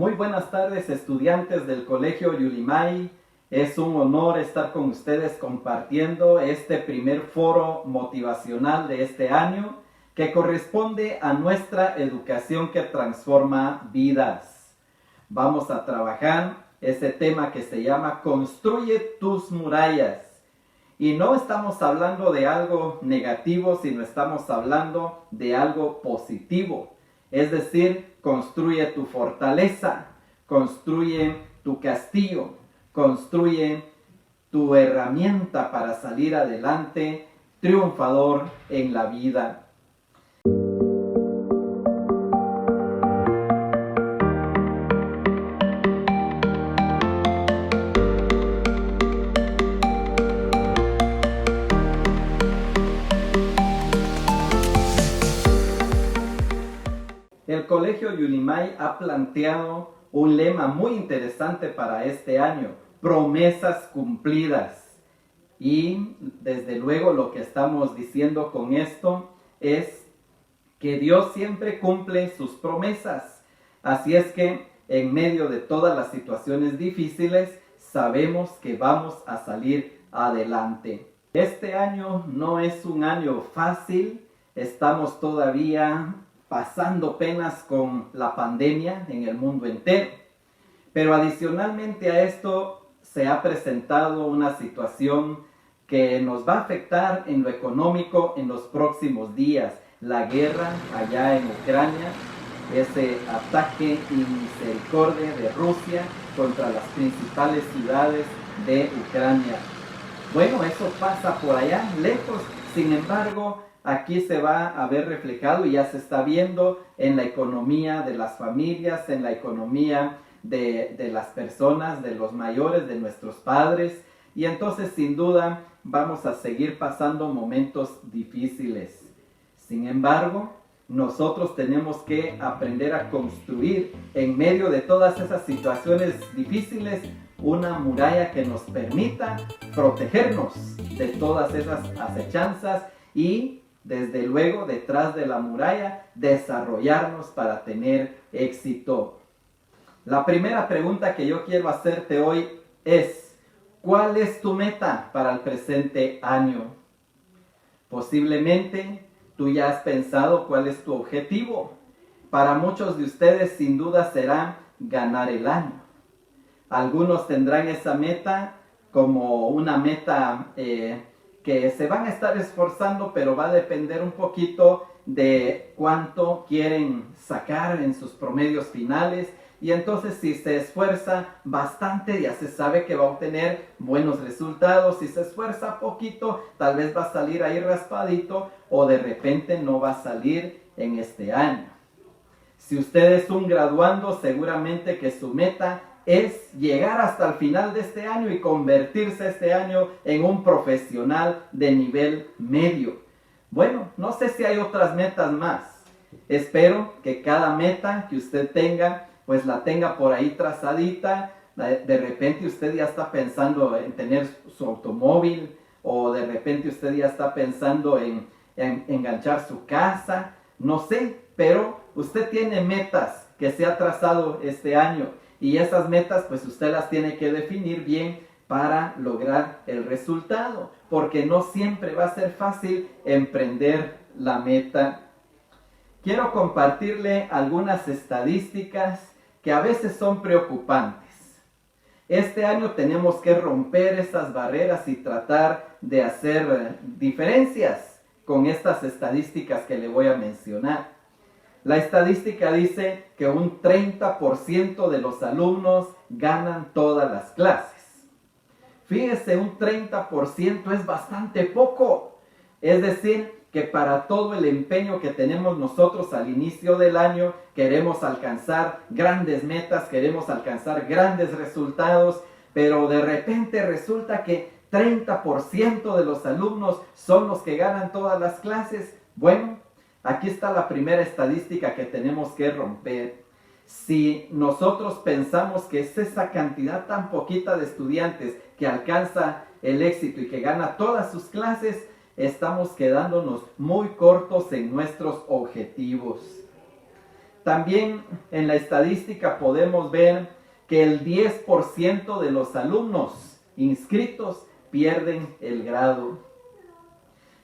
Muy buenas tardes, estudiantes del Colegio Yulimay. Es un honor estar con ustedes compartiendo este primer foro motivacional de este año que corresponde a nuestra educación que transforma vidas. Vamos a trabajar ese tema que se llama Construye tus murallas. Y no estamos hablando de algo negativo, sino estamos hablando de algo positivo. Es decir, construye tu fortaleza, construye tu castillo, construye tu herramienta para salir adelante, triunfador en la vida. El Colegio Yulimay ha planteado un lema muy interesante para este año: promesas cumplidas. Y desde luego lo que estamos diciendo con esto es que Dios siempre cumple sus promesas. Así es que en medio de todas las situaciones difíciles sabemos que vamos a salir adelante. Este año no es un año fácil, estamos todavía pasando penas con la pandemia en el mundo entero. Pero adicionalmente a esto se ha presentado una situación que nos va a afectar en lo económico en los próximos días. La guerra allá en Ucrania, ese ataque inmisericordia de Rusia contra las principales ciudades de Ucrania. Bueno, eso pasa por allá lejos, sin embargo, aquí se va a ver reflejado y ya se está viendo en la economía de las familias, en la economía de las personas, de los mayores, de nuestros padres. Y entonces sin duda vamos a seguir pasando momentos difíciles. Sin embargo, nosotros tenemos que aprender a construir en medio de todas esas situaciones difíciles una muralla que nos permita protegernos de todas esas acechanzas y desde luego detrás de la muralla desarrollarnos para tener éxito. La primera pregunta que yo quiero hacerte hoy es: ¿cuál es tu meta para el presente año? Posiblemente tú ya has pensado cuál es tu objetivo. Para muchos de ustedes sin duda será ganar el año. Algunos tendrán esa meta como una meta que se van a estar esforzando, pero va a depender un poquito de cuánto quieren sacar en sus promedios finales. Y entonces si se esfuerza bastante, ya se sabe que va a obtener buenos resultados. Si se esfuerza poquito, tal vez va a salir ahí raspadito o de repente no va a salir en este año. Si usted es un graduando, seguramente que su meta es llegar hasta el final de este año y convertirse este año en un profesional de nivel medio. Bueno, no sé si hay otras metas más. Espero que cada meta que usted tenga, pues la tenga por ahí trazadita. De repente usted ya está pensando en tener su automóvil, o de repente usted ya está pensando en enganchar su casa. No sé, pero usted tiene metas que se ha trazado este año. Y esas metas pues usted las tiene que definir bien para lograr el resultado, porque no siempre va a ser fácil emprender la meta. Quiero compartirle algunas estadísticas que a veces son preocupantes. Este año tenemos que romper esas barreras y tratar de hacer diferencias con estas estadísticas que le voy a mencionar. La estadística dice que un 30% de los alumnos ganan todas las clases. Fíjese, un 30% es bastante poco. Es decir, que para todo el empeño que tenemos nosotros al inicio del año, queremos alcanzar grandes metas, queremos alcanzar grandes resultados, pero de repente resulta que 30% de los alumnos son los que ganan todas las clases. Bueno, aquí está la primera estadística que tenemos que romper. Si nosotros pensamos que es esa cantidad tan poquita de estudiantes que alcanza el éxito y que gana todas sus clases, estamos quedándonos muy cortos en nuestros objetivos. También en la estadística podemos ver que el 10% de los alumnos inscritos pierden el grado.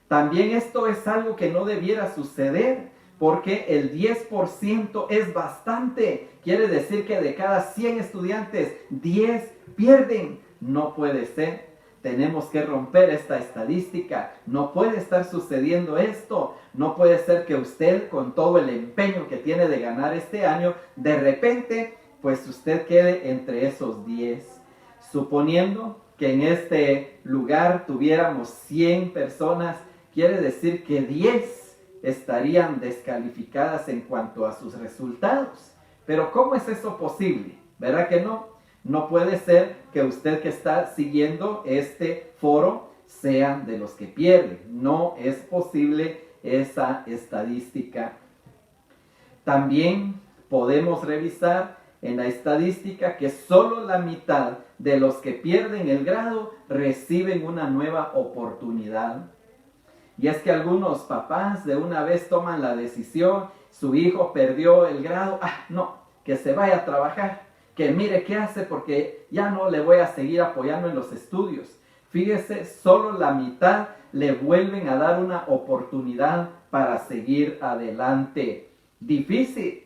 También esto es algo que no debiera suceder, porque el 10% es bastante. Quiere decir que de cada 100 estudiantes, 10 pierden. No puede ser. Tenemos que romper esta estadística. No puede estar sucediendo esto. No puede ser que usted, con todo el empeño que tiene de ganar este año, de repente, pues usted quede entre esos 10. Suponiendo que en este lugar tuviéramos 100 personas, quiere decir que 10 estarían descalificadas en cuanto a sus resultados. Pero ¿cómo es eso posible? ¿Verdad que no? No puede ser que usted que está siguiendo este foro sea de los que pierden. No es posible esa estadística. También podemos revisar en la estadística que solo la mitad de los que pierden el grado reciben una nueva oportunidad. Y es que algunos papás de una vez toman la decisión, su hijo perdió el grado, no, que se vaya a trabajar, que mire qué hace porque ya no le voy a seguir apoyando en los estudios. Fíjese, solo la mitad le vuelven a dar una oportunidad para seguir adelante. Difícil.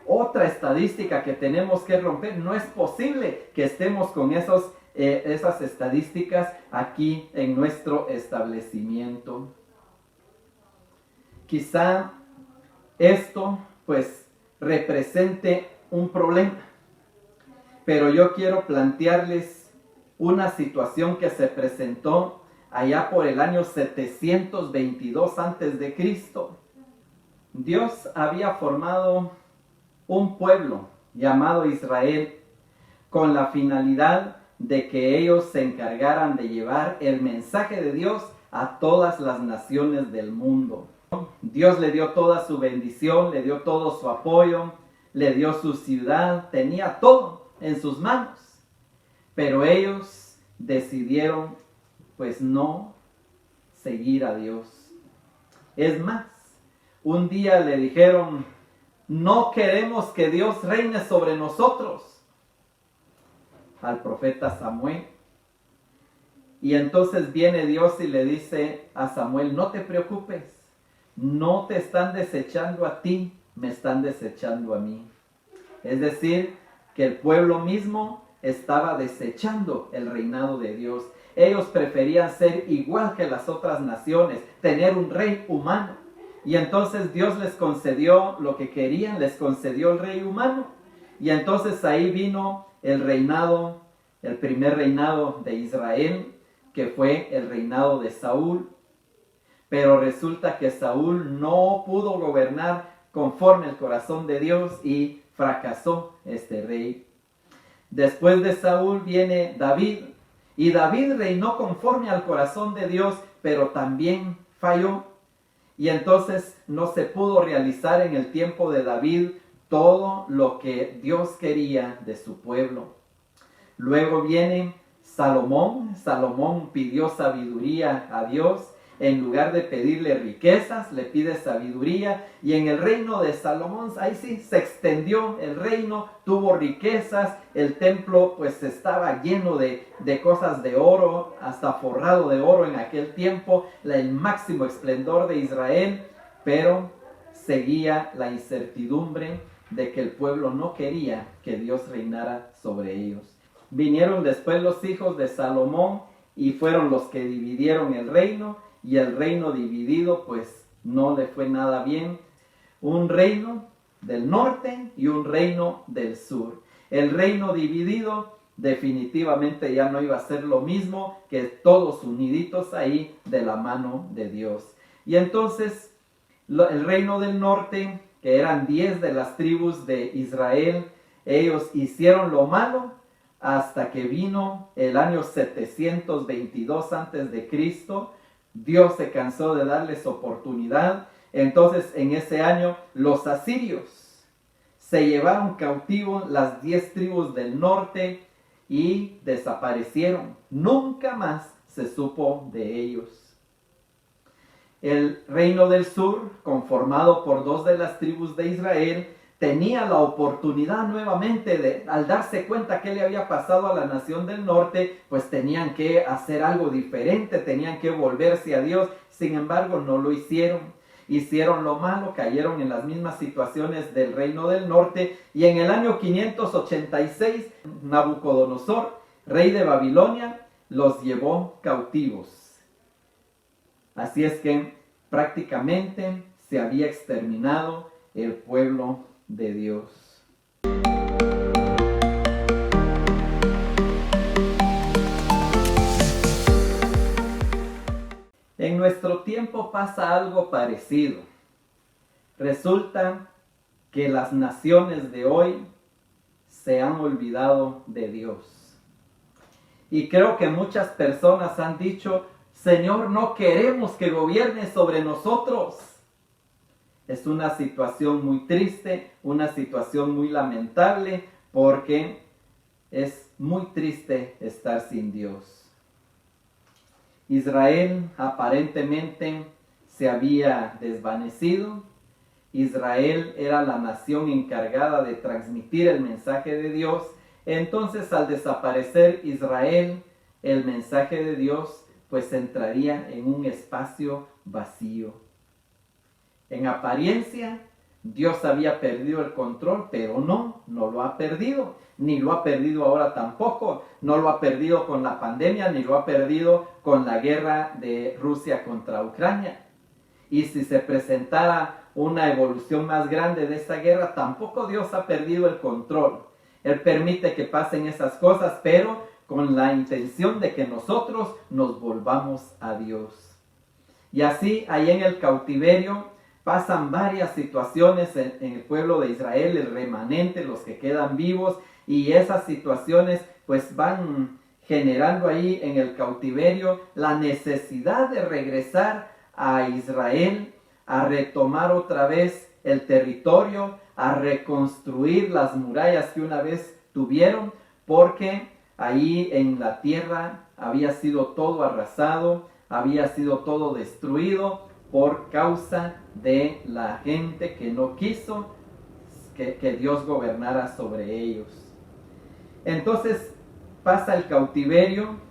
Otra estadística que tenemos que romper. No es posible que estemos con esas estadísticas aquí en nuestro establecimiento. Quizá esto pues represente un problema, pero yo quiero plantearles una situación que se presentó allá por el año 722 a.C. Dios había formado un pueblo llamado Israel con la finalidad de que ellos se encargaran de llevar el mensaje de Dios a todas las naciones del mundo. Dios le dio toda su bendición, le dio todo su apoyo, le dio su ciudad, tenía todo en sus manos. Pero ellos decidieron pues no seguir a Dios. Es más, un día le dijeron, no queremos que Dios reine sobre nosotros, al profeta Samuel. Y entonces viene Dios y le dice a Samuel, no te preocupes, no te están desechando a ti, me están desechando a mí. Es decir, que el pueblo mismo estaba desechando el reinado de Dios. Ellos preferían ser igual que las otras naciones, tener un rey humano. Y entonces Dios les concedió lo que querían, les concedió el rey humano. Y entonces ahí vino el reinado, el primer reinado de Israel, que fue el reinado de Saúl. Pero resulta que Saúl no pudo gobernar conforme al corazón de Dios y fracasó este rey. Después de Saúl viene David, y David reinó conforme al corazón de Dios, pero también falló. Y entonces no se pudo realizar en el tiempo de David todo lo que Dios quería de su pueblo. Luego viene Salomón. Salomón pidió sabiduría a Dios. En lugar de pedirle riquezas, le pide sabiduría. Y en el reino de Salomón, ahí sí, se extendió el reino, tuvo riquezas. El templo pues estaba lleno de cosas de oro, hasta forrado de oro en aquel tiempo. El máximo esplendor de Israel. Pero seguía la incertidumbre de que el pueblo no quería que Dios reinara sobre ellos. Vinieron después los hijos de Salomón y fueron los que dividieron el reino. Y el reino dividido pues no le fue nada bien. Un reino del norte y un reino del sur. El reino dividido definitivamente ya no iba a ser lo mismo que todos uniditos ahí de la mano de Dios. Y entonces el reino del norte, que eran 10 de las tribus de Israel, ellos hicieron lo malo hasta que vino el año 722 a.C., Dios se cansó de darles oportunidad. Entonces en ese año los asirios se llevaron cautivo las 10 tribus del norte y desaparecieron. Nunca más se supo de ellos. El reino del sur, conformado por 2 de las tribus de Israel, tenía la oportunidad nuevamente de, al darse cuenta que le había pasado a la nación del norte, pues tenían que hacer algo diferente, tenían que volverse a Dios. Sin embargo, no lo hicieron. Hicieron lo malo, cayeron en las mismas situaciones del reino del norte, y en el año 586, Nabucodonosor, rey de Babilonia, los llevó cautivos. Así es que prácticamente se había exterminado el pueblo de Dios. En nuestro tiempo pasa algo parecido. Resulta que las naciones de hoy se han olvidado de Dios. Y creo que muchas personas han dicho: Señor, no queremos que gobiernes sobre nosotros. Es una situación muy triste, una situación muy lamentable, porque es muy triste estar sin Dios. Israel aparentemente se había desvanecido. Israel era la nación encargada de transmitir el mensaje de Dios. Entonces, al desaparecer Israel, el mensaje de Dios pues entraría en un espacio vacío. En apariencia, Dios había perdido el control, pero no lo ha perdido. Ni lo ha perdido ahora tampoco. No lo ha perdido con la pandemia, ni lo ha perdido con la guerra de Rusia contra Ucrania. Y si se presentara una evolución más grande de esa guerra, tampoco Dios ha perdido el control. Él permite que pasen esas cosas, pero con la intención de que nosotros nos volvamos a Dios. Y así, ahí en el cautiverio, pasan varias situaciones en el pueblo de Israel, el remanente, los que quedan vivos, y esas situaciones pues van generando ahí en el cautiverio la necesidad de regresar a Israel, a retomar otra vez el territorio, a reconstruir las murallas que una vez tuvieron, porque ahí en la tierra había sido todo arrasado, había sido todo destruido por causa de la gente que no quiso que Dios gobernara sobre ellos. Entonces pasa el cautiverio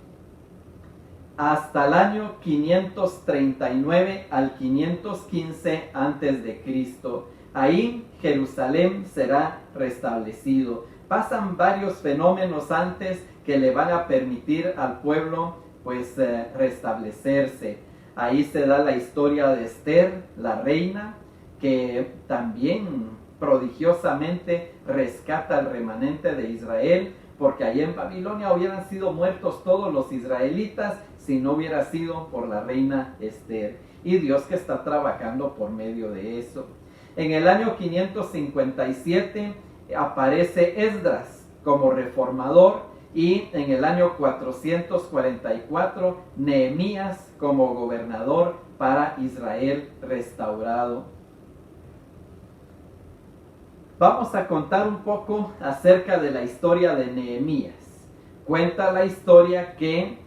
hasta el año 539 al 515 antes de Cristo. Ahí Jerusalén será restablecido. Pasan varios fenómenos antes que le van a permitir al pueblo pues restablecerse. Ahí se da la historia de Esther, la reina, que también prodigiosamente rescata al remanente de Israel, porque allá en Babilonia hubieran sido muertos todos los israelitas si no hubiera sido por la reina Esther. Y Dios que está trabajando por medio de eso. En el año 557 aparece Esdras como reformador, y en el año 444 Nehemías como gobernador para Israel restaurado. Vamos a contar un poco acerca de la historia de Nehemías. Cuenta la historia que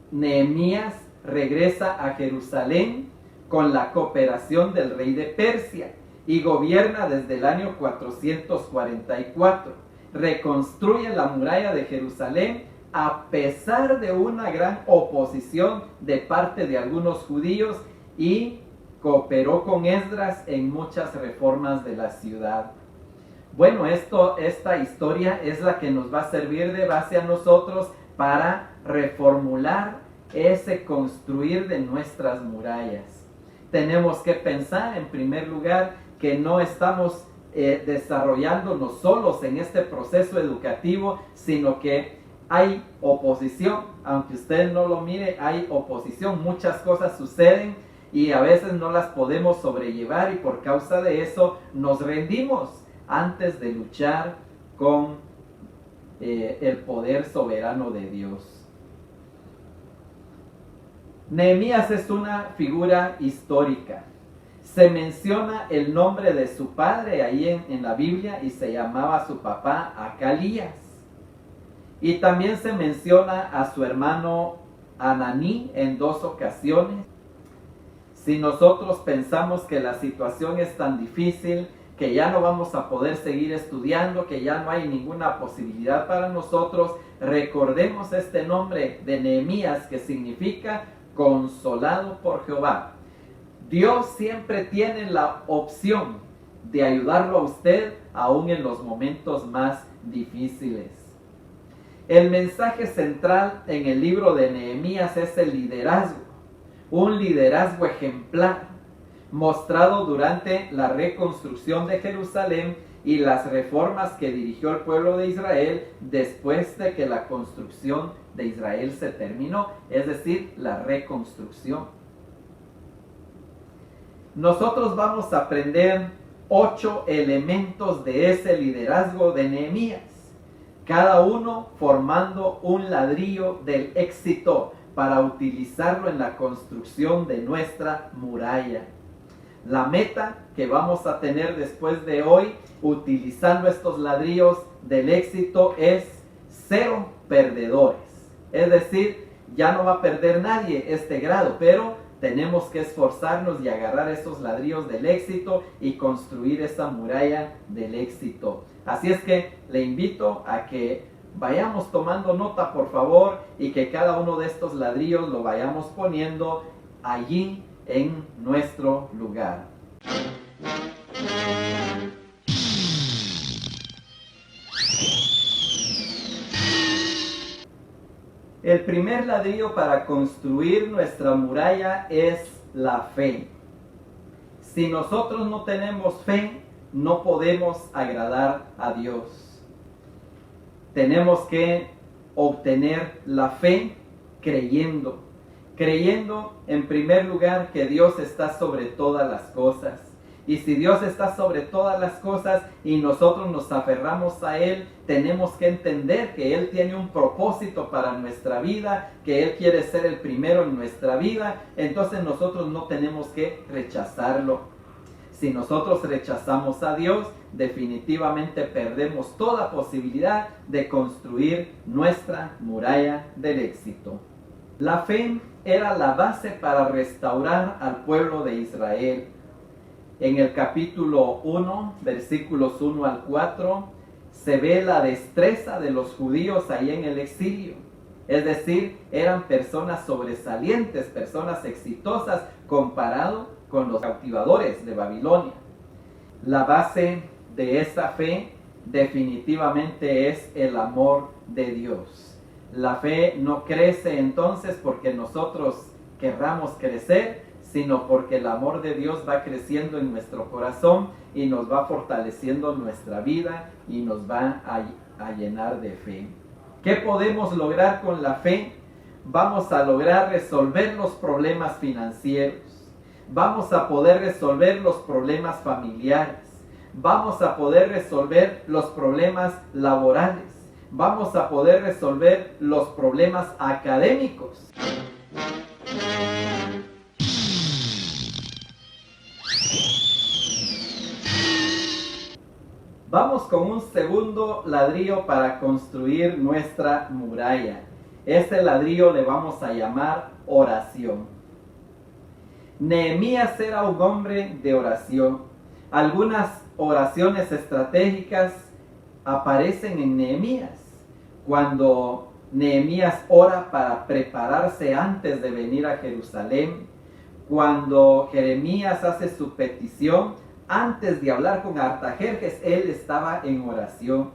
Nehemías regresa a Jerusalén con la cooperación del rey de Persia y gobierna desde el año 444. Reconstruye la muralla de Jerusalén a pesar de una gran oposición de parte de algunos judíos, y cooperó con Esdras en muchas reformas de la ciudad. Bueno, esta historia es la que nos va a servir de base a nosotros para reformular ese construir de nuestras murallas. Tenemos que pensar en primer lugar que no estamos desarrollándonos solos en este proceso educativo, sino que hay oposición. Aunque usted no lo mire, hay oposición. Muchas cosas suceden y a veces no las podemos sobrellevar, y por causa de eso nos rendimos antes de luchar con el poder soberano de Dios. Nehemías es una figura histórica. Se menciona el nombre de su padre ahí en la Biblia, y se llamaba su papá Acalías. Y también se menciona a su hermano Ananí en 2 ocasiones. Si nosotros pensamos que la situación es tan difícil, que ya no vamos a poder seguir estudiando, que ya no hay ninguna posibilidad para nosotros, recordemos este nombre de Nehemías, que significa consolado por Jehová. Dios siempre tiene la opción de ayudarlo a usted aún en los momentos más difíciles. El mensaje central en el libro de Nehemías es el liderazgo, un liderazgo ejemplar mostrado durante la reconstrucción de Jerusalén y las reformas que dirigió el pueblo de Israel después de que la construcción de Israel se terminó, es decir, la reconstrucción. Nosotros vamos a aprender 8 elementos de ese liderazgo de Nehemías, cada uno formando un ladrillo del éxito para utilizarlo en la construcción de nuestra muralla. La meta que vamos a tener después de hoy, utilizando estos ladrillos del éxito, es 0 perdedores. Es decir, ya no va a perder nadie este grado, pero tenemos que esforzarnos y agarrar esos ladrillos del éxito y construir esa muralla del éxito. Así es que le invito a que vayamos tomando nota, por favor, y que cada uno de estos ladrillos lo vayamos poniendo allí en nuestro lugar. El primer ladrillo para construir nuestra muralla es la fe. Si nosotros no tenemos fe, no podemos agradar a Dios. Tenemos que obtener la fe creyendo. Creyendo en primer lugar que Dios está sobre todas las cosas. Y si Dios está sobre todas las cosas y nosotros nos aferramos a Él, tenemos que entender que Él tiene un propósito para nuestra vida, que Él quiere ser el primero en nuestra vida, entonces nosotros no tenemos que rechazarlo. Si nosotros rechazamos a Dios, definitivamente perdemos toda posibilidad de construir nuestra muralla del éxito. La fe era la base para restaurar al pueblo de Israel. En el capítulo 1, versículos 1 al 4, se ve la destreza de los judíos ahí en el exilio. Es decir, eran personas sobresalientes, personas exitosas comparado con los cautivadores de Babilonia. La base de esa fe definitivamente es el amor de Dios. La fe no crece entonces porque nosotros querramos crecer, sino porque el amor de Dios va creciendo en nuestro corazón y nos va fortaleciendo nuestra vida y nos va a llenar de fe. ¿Qué podemos lograr con la fe? Vamos a lograr resolver los problemas financieros, vamos a poder resolver los problemas familiares, vamos a poder resolver los problemas laborales, vamos a poder resolver los problemas académicos. Vamos con un segundo ladrillo para construir nuestra muralla. Este ladrillo le vamos a llamar oración. Nehemías era un hombre de oración. Algunas oraciones estratégicas aparecen en Nehemías. Cuando Nehemías ora para prepararse antes de venir a Jerusalén, cuando Jeremías hace su petición, antes de hablar con Artajerjes, él estaba en oración.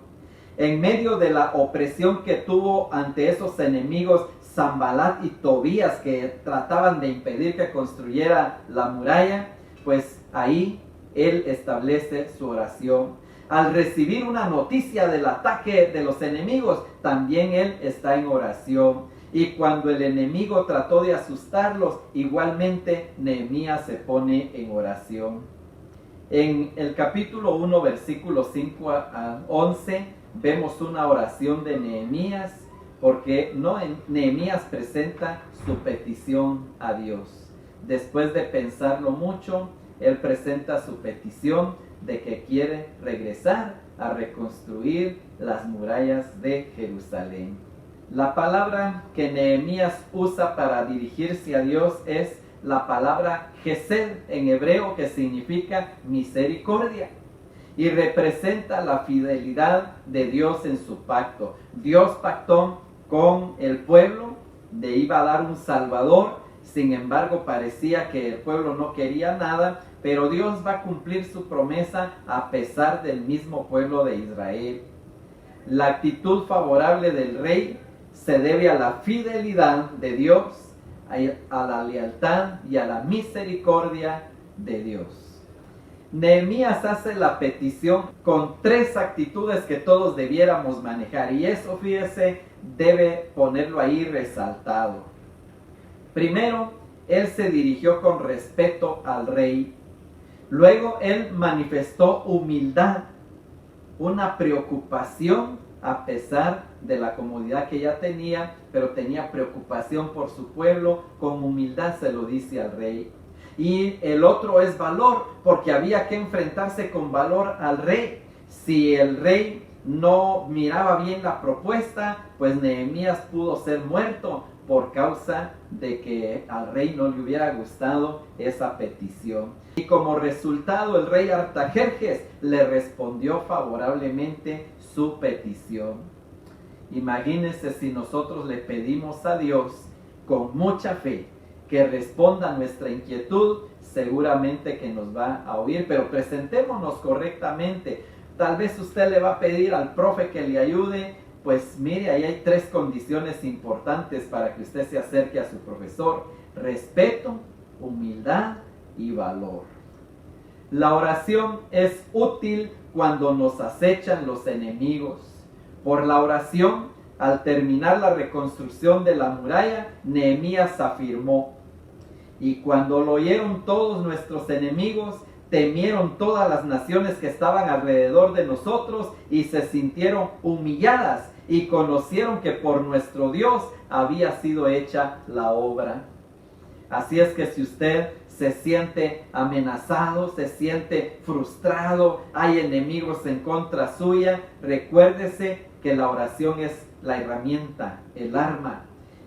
En medio de la opresión que tuvo ante esos enemigos, Sanbalat y Tobías, que trataban de impedir que construyera la muralla, pues ahí él establece su oración. Al recibir una noticia del ataque de los enemigos, también él está en oración. Y cuando el enemigo trató de asustarlos, igualmente Nehemías se pone en oración. En el capítulo 1, versículos 5 a 11, vemos una oración de Nehemías, porque Nehemías presenta su petición a Dios. Después de pensarlo mucho, él presenta su petición de que quiere regresar a reconstruir las murallas de Jerusalén. La palabra que Nehemías usa para dirigirse a Dios es la palabra Gesed en hebreo, que significa misericordia. y representa la fidelidad de Dios en su pacto. Dios pactó con el pueblo, de iba a dar un Salvador. Sin embargo, parecía que el pueblo no quería nada, pero Dios va a cumplir su promesa a pesar del mismo pueblo de Israel. La actitud favorable del rey se debe a la fidelidad de Dios, a la lealtad y a la misericordia de Dios. Nehemías hace la petición con 3 actitudes que todos debiéramos manejar, y eso, fíjese, debe ponerlo ahí resaltado. Primero, él se dirigió con respeto al rey. Luego, él manifestó humildad, una preocupación a pesar de la comodidad que ya tenía, pero tenía preocupación por su pueblo. Con humildad se lo dice al rey. Y el otro es valor, porque había que enfrentarse con valor al rey. Si el rey no miraba bien la propuesta, pues Nehemías pudo ser muerto por causa de que al rey no le hubiera gustado esa petición. Y como resultado, el rey Artajerjes le respondió favorablemente su petición. Imagínense si nosotros le pedimos a Dios con mucha fe que responda a nuestra inquietud, seguramente que nos va a oír, pero presentémonos correctamente. Tal vez usted le va a pedir al profe que le ayude. Pues mire, ahí hay 3 condiciones importantes para que usted se acerque a su profesor: respeto, humildad y valor. La oración es útil cuando nos acechan los enemigos. Por la oración, al terminar la reconstrucción de la muralla, Nehemías afirmó: y cuando lo oyeron todos nuestros enemigos, temieron todas las naciones que estaban alrededor de nosotros y se sintieron humilladas y conocieron que por nuestro Dios había sido hecha la obra. Así es que si usted se siente amenazado, se siente frustrado, hay enemigos en contra suya, recuérdese que la oración es la herramienta, el arma.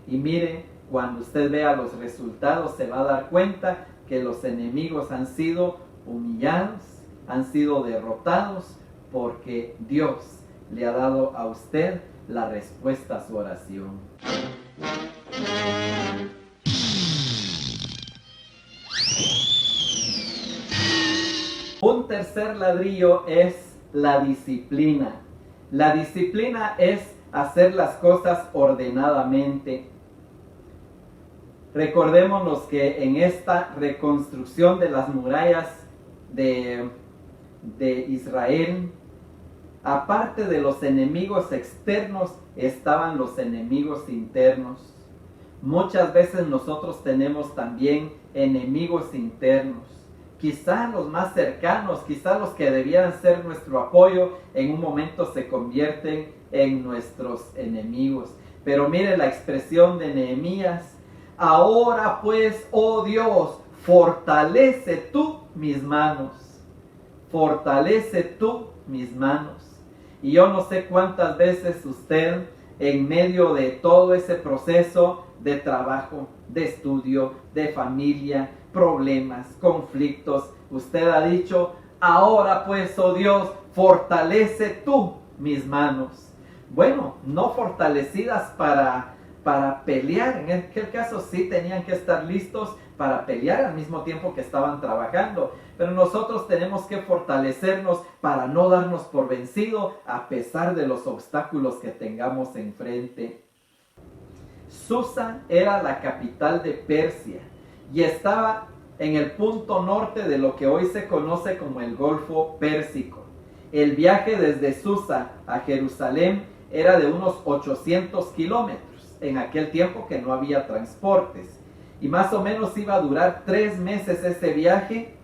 Y mire, cuando usted vea los resultados, se va a dar cuenta que los enemigos han sido humillados, han sido derrotados, porque Dios le ha dado a usted la respuesta a su oración. Un tercer ladrillo es la disciplina. La disciplina es hacer las cosas ordenadamente. Recordémonos que en esta reconstrucción de las murallas de Israel, aparte de los enemigos externos, estaban los enemigos internos. Muchas veces nosotros tenemos también enemigos internos. Quizá los más cercanos, quizá los que debieran ser nuestro apoyo, en un momento se convierten en nuestros enemigos. Pero mire la expresión de Nehemías: ahora pues, oh Dios, fortalece tú mis manos. Fortalece tú mis manos. Y yo no sé cuántas veces usted, en medio de todo ese proceso de trabajo, de estudio, de familia, problemas, conflictos, usted ha dicho: ahora pues, oh Dios, fortalece tú mis manos. Bueno, no fortalecidas para pelear. En aquel caso sí tenían que estar listos para pelear al mismo tiempo que estaban trabajando. Pero nosotros tenemos que fortalecernos para no darnos por vencido a pesar de los obstáculos que tengamos enfrente. Susa era la capital de Persia y estaba en el punto norte de lo que hoy se conoce como el Golfo Pérsico. El viaje desde Susa a Jerusalén era de unos 800 kilómetros, en aquel tiempo que no había transportes. Y más o menos iba a durar 3 meses ese viaje.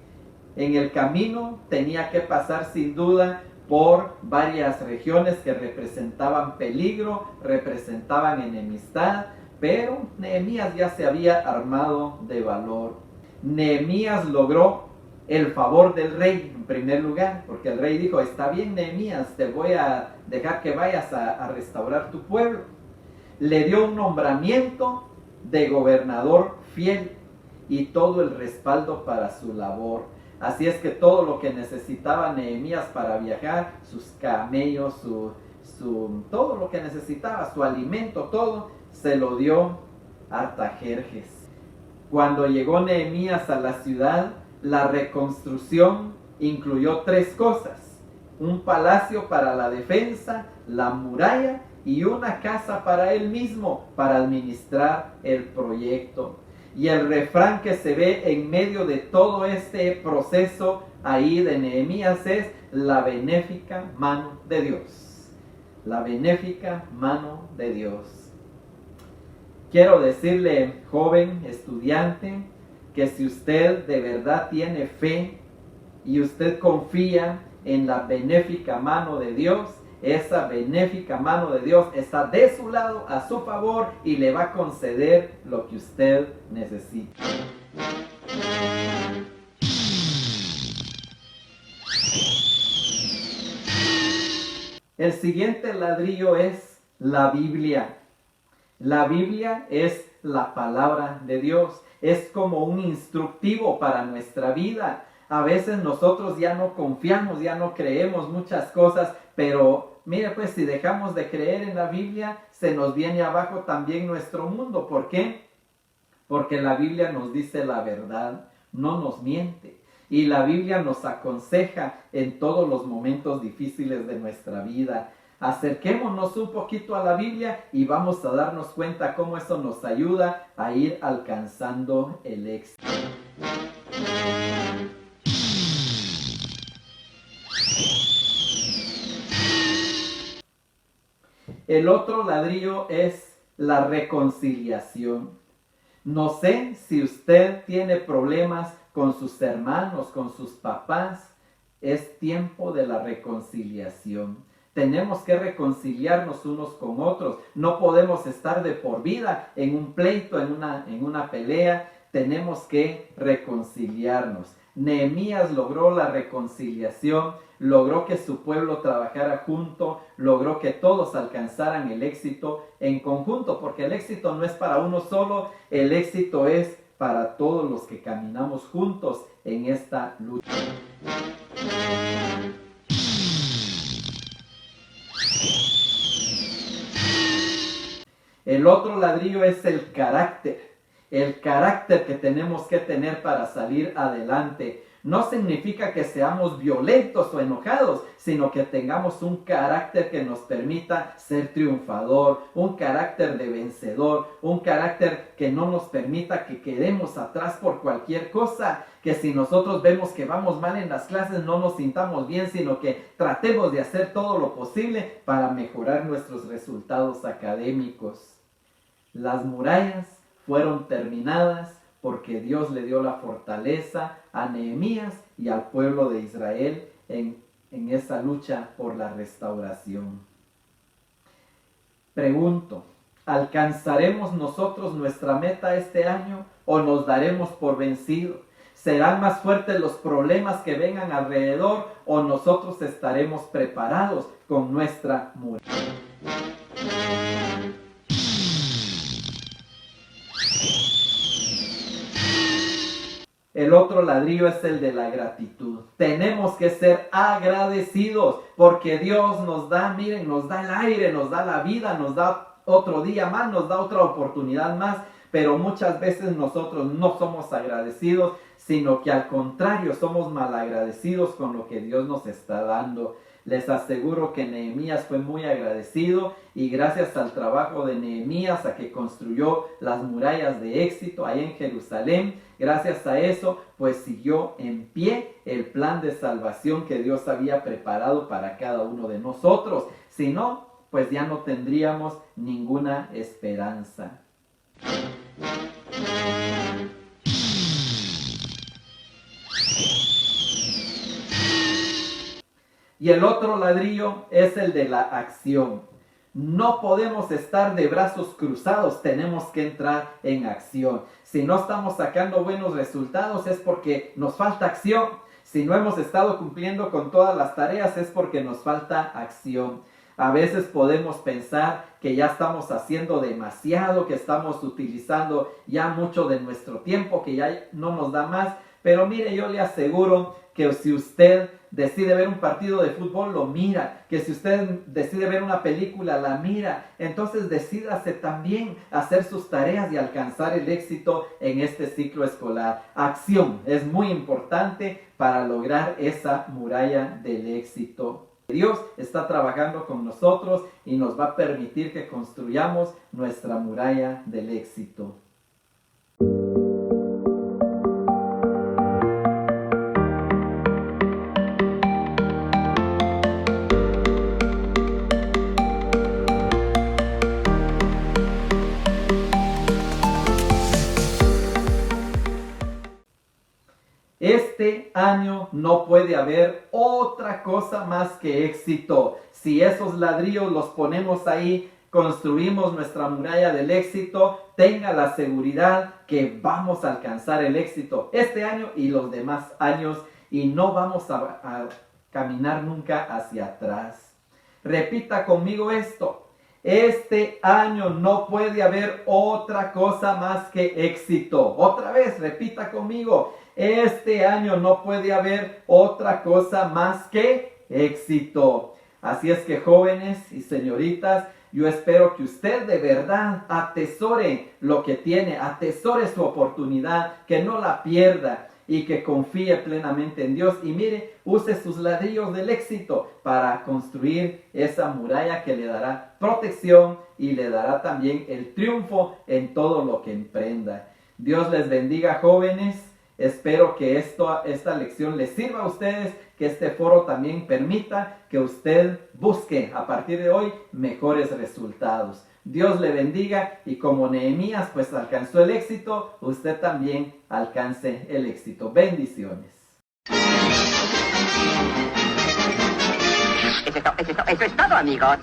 En el camino tenía que pasar sin duda por varias regiones que representaban peligro, representaban enemistad, pero Nehemías ya se había armado de valor. Nehemías logró el favor del rey en primer lugar, porque el rey dijo: está bien, Nehemías, te voy a dejar que vayas a restaurar tu pueblo. Le dio un nombramiento de gobernador fiel y todo el respaldo para su labor. Así es que todo lo que necesitaba Nehemías para viajar, sus camellos, todo lo que necesitaba, su alimento, todo, se lo dio Artajerjes. Cuando llegó Nehemías a la ciudad, la reconstrucción incluyó 3 cosas: un palacio para la defensa, la muralla y una casa para él mismo, para administrar el proyecto. Y el refrán que se ve en medio de todo este proceso ahí de Nehemías es: la benéfica mano de Dios. La benéfica mano de Dios. Quiero decirle, joven estudiante, que si usted de verdad tiene fe y usted confía en la benéfica mano de Dios, esa benéfica mano de Dios está de su lado, a su favor, y le va a conceder lo que usted necesita. El siguiente ladrillo es la Biblia. La Biblia es la palabra de Dios. Es como un instructivo para nuestra vida. A veces nosotros ya no confiamos, ya no creemos muchas cosas, pero mire pues, si dejamos de creer en la Biblia, se nos viene abajo también nuestro mundo. ¿Por qué? Porque la Biblia nos dice la verdad, no nos miente. Y la Biblia nos aconseja en todos los momentos difíciles de nuestra vida. Acerquémonos un poquito a la Biblia y vamos a darnos cuenta cómo eso nos ayuda a ir alcanzando el éxito. El otro ladrillo es la reconciliación. No sé si usted tiene problemas con sus hermanos, con sus papás. Es tiempo de la reconciliación. Tenemos que reconciliarnos unos con otros. No podemos estar de por vida en un pleito, en una pelea. Tenemos que reconciliarnos. Nehemías logró la reconciliación, logró que su pueblo trabajara junto, logró que todos alcanzaran el éxito en conjunto, porque el éxito no es para uno solo, el éxito es para todos los que caminamos juntos en esta lucha. El otro ladrillo es el carácter. El carácter que tenemos que tener para salir adelante. No significa que seamos violentos o enojados, sino que tengamos un carácter que nos permita ser triunfador, un carácter de vencedor, un carácter que no nos permita que quedemos atrás por cualquier cosa, que si nosotros vemos que vamos mal en las clases no nos sintamos bien, sino que tratemos de hacer todo lo posible para mejorar nuestros resultados académicos. Las murallas fueron terminadas porque Dios le dio la fortaleza a Nehemías y al pueblo de Israel en esa lucha por la restauración. Pregunto, ¿alcanzaremos nosotros nuestra meta este año o nos daremos por vencidos? ¿Serán más fuertes los problemas que vengan alrededor o nosotros estaremos preparados con nuestra muralla? El otro ladrillo es el de la gratitud. Tenemos que ser agradecidos porque Dios nos da, miren, nos da el aire, nos da la vida, nos da otro día más, nos da otra oportunidad más. Pero muchas veces nosotros no somos agradecidos, sino que al contrario somos malagradecidos con lo que Dios nos está dando. Les aseguro que Nehemías fue muy agradecido y gracias al trabajo de Nehemías, a que construyó las murallas de éxito ahí en Jerusalén, gracias a eso pues siguió en pie el plan de salvación que Dios había preparado para cada uno de nosotros. Si no, pues ya no tendríamos ninguna esperanza. Y el otro ladrillo es el de la acción. No podemos estar de brazos cruzados, tenemos que entrar en acción. Si no estamos sacando buenos resultados es porque nos falta acción. Si no hemos estado cumpliendo con todas las tareas es porque nos falta acción. A veces podemos pensar que ya estamos haciendo demasiado, que estamos utilizando ya mucho de nuestro tiempo, que ya no nos da más. Pero mire, yo le aseguro que si usted decide ver un partido de fútbol, lo mira. Que si usted decide ver una película, la mira. Entonces decídase también hacer sus tareas y alcanzar el éxito en este ciclo escolar. Acción es muy importante para lograr esa muralla del éxito. Dios está trabajando con nosotros y nos va a permitir que construyamos nuestra muralla del éxito. Este año no puede haber otra cosa más que éxito. Si esos ladrillos los ponemos ahí, construimos nuestra muralla del éxito, tenga la seguridad que vamos a alcanzar el éxito este año y los demás años y no vamos a caminar nunca hacia atrás. Repita conmigo esto. Este año no puede haber otra cosa más que éxito. Otra vez, repita conmigo. Este año no puede haber otra cosa más que éxito. Así es que jóvenes y señoritas, yo espero que usted de verdad atesore lo que tiene, atesore su oportunidad, que no la pierda y que confíe plenamente en Dios. Y mire, use sus ladrillos del éxito para construir esa muralla que le dará protección y le dará también el triunfo en todo lo que emprenda. Dios les bendiga, jóvenes. Espero que esta lección les sirva a ustedes, que este foro también permita que usted busque a partir de hoy mejores resultados. Dios le bendiga y como Nehemías pues alcanzó el éxito, usted también alcance el éxito. Bendiciones. Eso es todo, amigos.